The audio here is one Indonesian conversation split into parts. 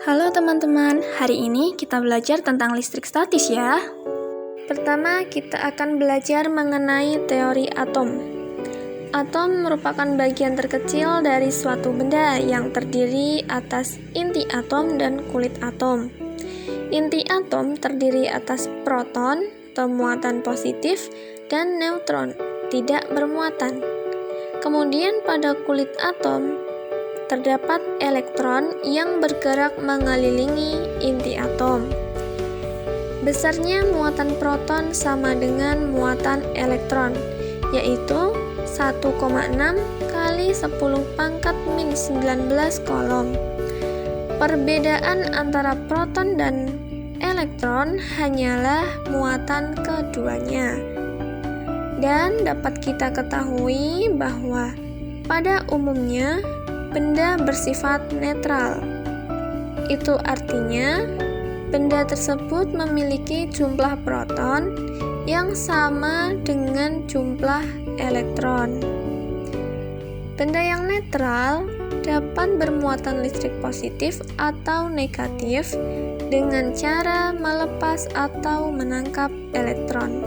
Halo teman-teman, hari ini kita belajar tentang listrik statis ya. Pertama, kita akan belajar mengenai teori atom. Atom merupakan bagian terkecil dari suatu benda yang terdiri atas inti atom dan kulit atom. Inti atom terdiri atas proton atau muatan positif dan neutron tidak bermuatan. Kemudian pada kulit atom terdapat elektron yang bergerak mengelilingi inti atom. Besarnya muatan proton sama dengan muatan elektron, yaitu 1,6 kali 10 pangkat min 19 kolom. Perbedaan antara proton dan elektron hanyalah muatan keduanya. Dan dapat kita ketahui bahwa pada umumnya benda bersifat netral. Itu artinya benda tersebut memiliki jumlah proton yang sama dengan jumlah elektron. Benda yang netral dapat bermuatan listrik positif atau negatif dengan cara melepas atau menangkap elektron.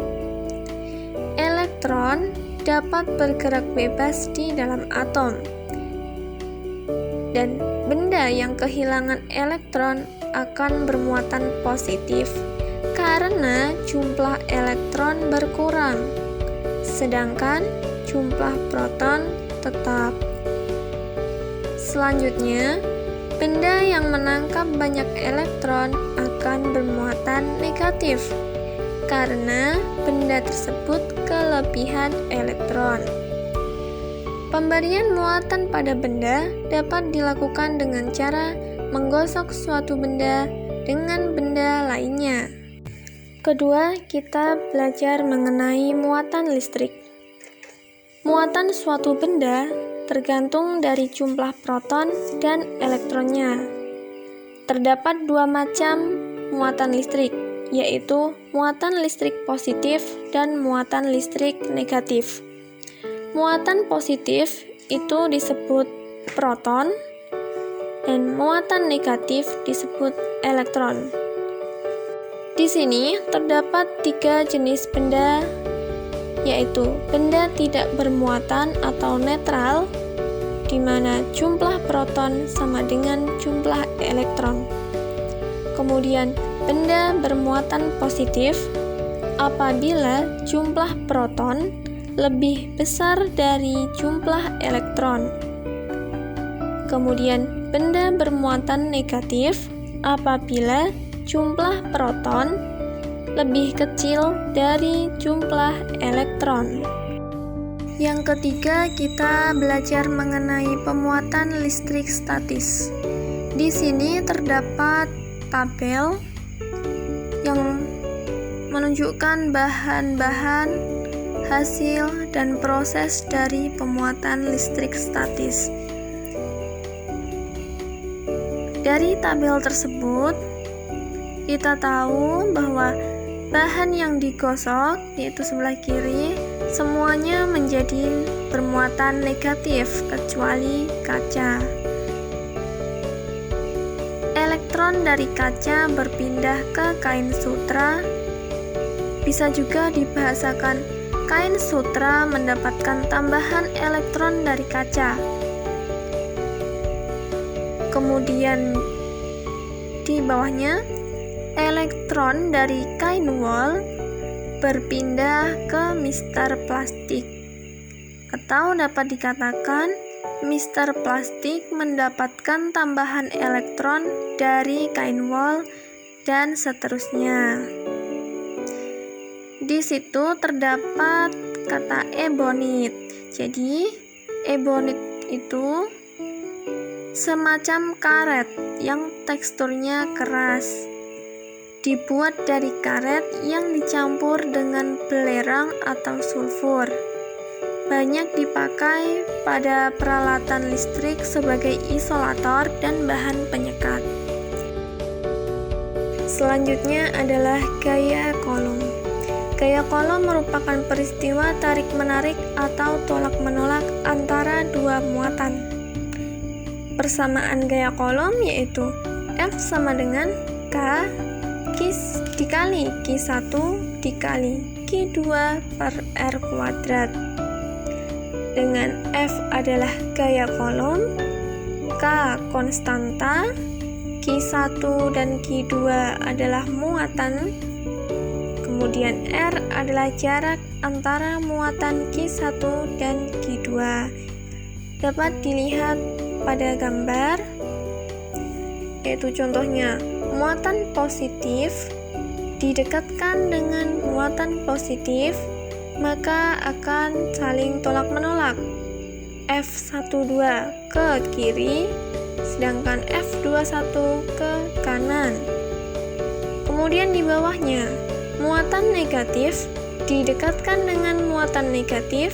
Elektron dapat bergerak bebas di dalam atom. Dan benda yang kehilangan elektron akan bermuatan positif karena jumlah elektron berkurang, sedangkan jumlah proton tetap. Selanjutnya, benda yang menangkap banyak elektron akan bermuatan negatif karena benda tersebut kelebihan elektron. Pemberian muatan pada benda dapat dilakukan dengan cara menggosok suatu benda dengan benda lainnya. Kedua, kita belajar mengenai muatan listrik. Muatan suatu benda tergantung dari jumlah proton dan elektronnya. Terdapat dua macam muatan listrik, yaitu muatan listrik positif dan muatan listrik negatif. Muatan positif itu disebut proton dan muatan negatif disebut elektron. Di sini terdapat 3 jenis benda, yaitu benda tidak bermuatan atau netral, di mana jumlah proton sama dengan jumlah elektron. Kemudian benda bermuatan positif apabila jumlah proton lebih besar dari jumlah elektron. Kemudian benda bermuatan negatif apabila jumlah proton lebih kecil dari jumlah elektron. Yang ketiga, kita belajar mengenai pemuatan listrik statis. Di sini terdapat tabel yang menunjukkan bahan-bahan, hasil, dan proses dari pemuatan listrik statis. Dari tabel tersebut, kita tahu bahwa bahan yang digosok, yaitu sebelah kiri, semuanya menjadi bermuatan negatif kecuali kaca. Elektron dari kaca berpindah ke kain sutra. Bisa juga dibahasakan kain sutra mendapatkan tambahan elektron dari kaca. Kemudian di bawahnya, elektron dari kain wol berpindah ke mister plastik. Atau dapat dikatakan, mister plastik mendapatkan tambahan elektron dari kain wol dan seterusnya. Di situ terdapat kata ebonit. Jadi, ebonit itu semacam karet yang teksturnya keras. Dibuat dari karet yang dicampur dengan belerang atau sulfur. Banyak dipakai pada peralatan listrik sebagai isolator dan bahan penyekat. Selanjutnya adalah gaya Coulomb. Gaya Coulomb merupakan peristiwa tarik-menarik atau tolak-menolak antara dua muatan. Persamaan gaya Coulomb yaitu F sama dengan K dikali Q1 dikali Q2 per R kuadrat. Dengan F adalah gaya kolom, K konstanta, Q1 dan Q2 adalah muatan, kemudian R adalah jarak antara muatan Q1 dan Q2. Dapat dilihat pada gambar, yaitu contohnya muatan positif didekatkan dengan muatan positif, maka akan saling tolak-menolak. F12 ke kiri, sedangkan F21 ke kanan. Kemudian di bawahnya, muatan negatif didekatkan dengan muatan negatif.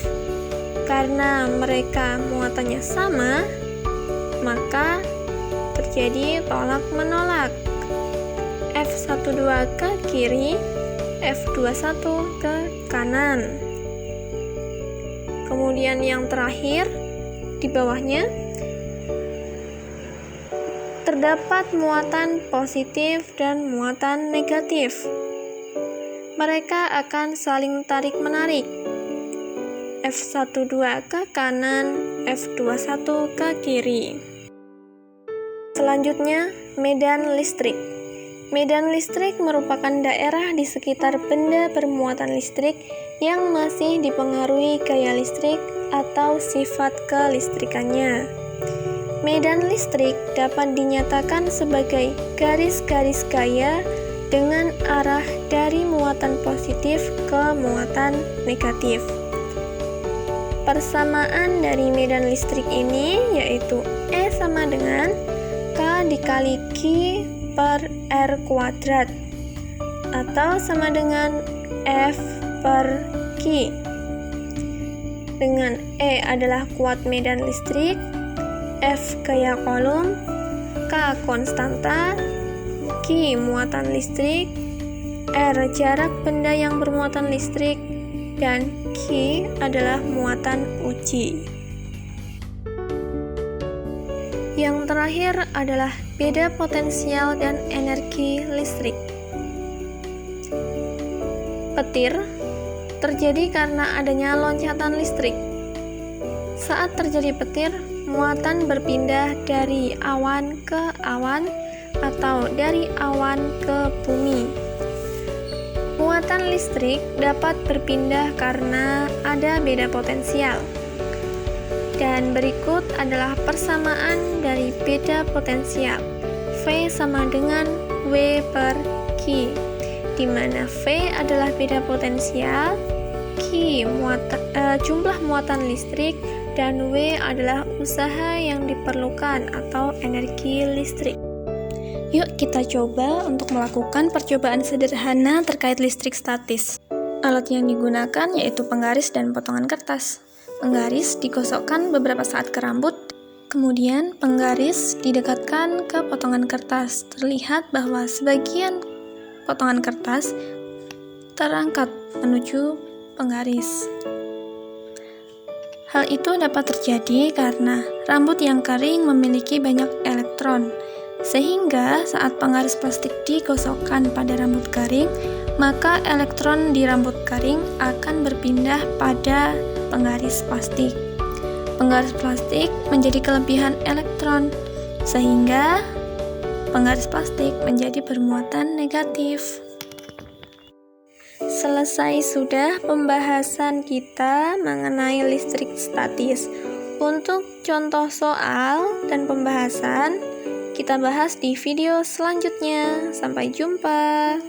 Karena mereka muatannya sama, maka terjadi tolak-menolak. F12 ke kiri, F21 ke kanan. Kemudian yang terakhir, di bawahnya terdapat muatan positif dan muatan negatif. Mereka akan saling tarik-menarik. F12 ke kanan, F21 ke kiri. Selanjutnya, medan listrik. Medan listrik merupakan daerah di sekitar benda bermuatan listrik yang masih dipengaruhi gaya listrik atau sifat kelistrikannya. Medan listrik dapat dinyatakan sebagai garis-garis gaya dengan arah dari muatan positif ke muatan negatif. Persamaan dari medan listrik ini yaitu E sama dengan K dikali Q per R kuadrat atau sama dengan F per Q. Dengan E adalah kuat medan listrik, F gaya kolom, K konstanta, Q muatan listrik, R jarak benda yang bermuatan listrik, dan Q adalah muatan uji. Yang terakhir adalah beda potensial dan energi listrik. Petir terjadi karena adanya loncatan listrik. Saat terjadi petir, muatan berpindah dari awan ke awan atau dari awan ke bumi. Muatan listrik dapat berpindah karena ada beda potensial. Dan berikut adalah persamaan dari beda potensial. V sama dengan W per Q, di mana V adalah beda potensial, Q jumlah muatan listrik, dan W adalah usaha yang diperlukan atau energi listrik. Yuk kita coba untuk melakukan percobaan sederhana terkait listrik statis. Alat yang digunakan yaitu penggaris dan potongan kertas. Penggaris digosokkan beberapa saat ke rambut, kemudian penggaris didekatkan ke potongan kertas. Terlihat bahwa sebagian potongan kertas terangkat menuju penggaris. Hal itu dapat terjadi karena rambut yang kering memiliki banyak elektron, sehingga saat penggaris plastik digosokkan pada rambut kering, maka elektron di rambut kering akan berpindah pada penggaris plastik. Penggaris plastik menjadi kelebihan elektron, sehingga penggaris plastik menjadi bermuatan negatif. Selesai sudah pembahasan kita mengenai listrik statis. Untuk contoh soal dan pembahasan, kita bahas di video selanjutnya. Sampai jumpa.